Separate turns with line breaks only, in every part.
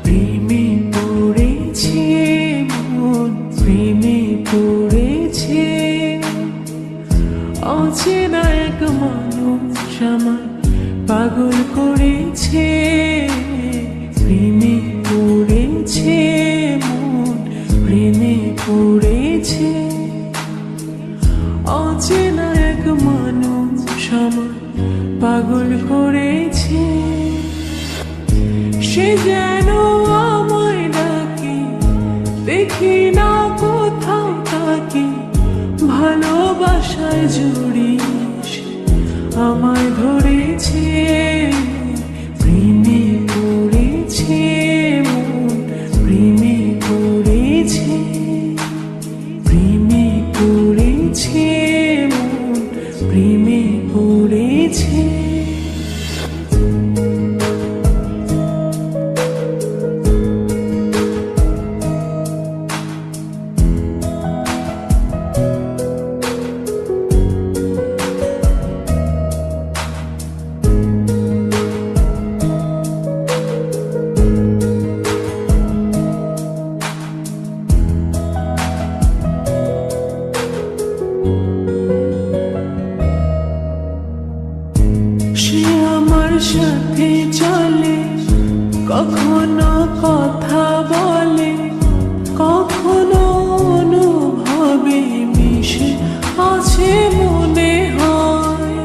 প্রেমে পড়েছে মন, প্রেমে পড়েছে। অচেনা এক মানুষ আমায় পাগল করেছে। প্রেমে পড়েছে মন, প্রেমে পড়েছে। অচেনা এক মানুষ আমায় পাগল করেছে। সে যেন আমায় ডাকে, দেখি না কোথাও তাকে। ভালোবাসায় জড়িয়ে আমায় ধরেছে। প্রেমে পড়েছে মন, প্রেমে পড়েছে। প্রেমে পড়েছে মন, প্রেমে পড়েছে। সে আমার সাথে চলে, কখনো কথা বলে, কখনো অনুভবে মিশে আছে মনে হয়।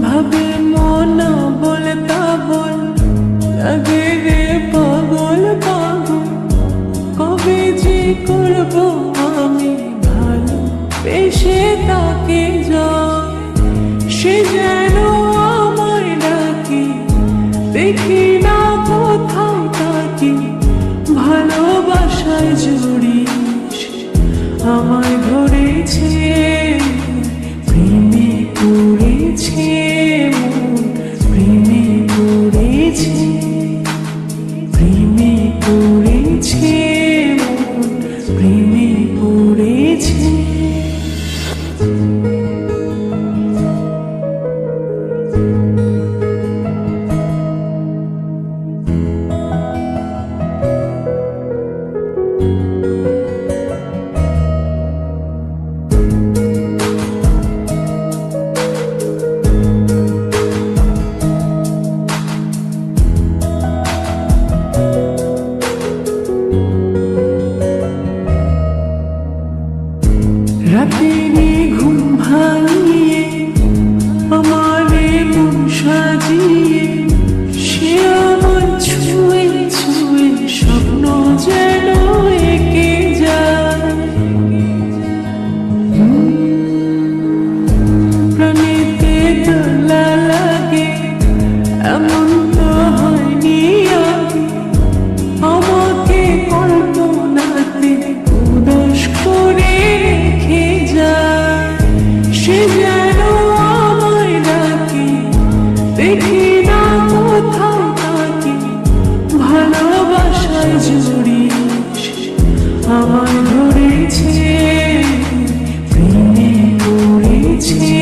ভাবে মন বলে তা বল, লাগে রে পাগল পাগল। কবে যে করবো আমি ভালো বেশে তাকে যায়। সে যেন আমায় ডাকে, দেখি না কোথাও তাকে। ভালোবাসায় জড়িয়ে আমায় ধরেছে। প্রেমে পড়েছে মন, প্রেমে পড়েছে। প্রেমে পড়েছে মন, প্রেমে পড়েছে। রাতে ঘুম ভাঙিয়ে আমারে মন সাজিয়ে, সে আমার ছুঁয়ে ছুঁয়ে স্বপ্ন যেন এঁকে যায়। প্রাণীতে দোলা লাগে, এমন তো হয়নি আগে। আমাকে কল্পনাতে উদাস করে রেখে যায়। সে যেন আমায় ডাকে, দেখি না কোথাও তাকে। ভালোবাসায় জড়িয়ে আমায় ধরেছে। প্রেমে পড়েছে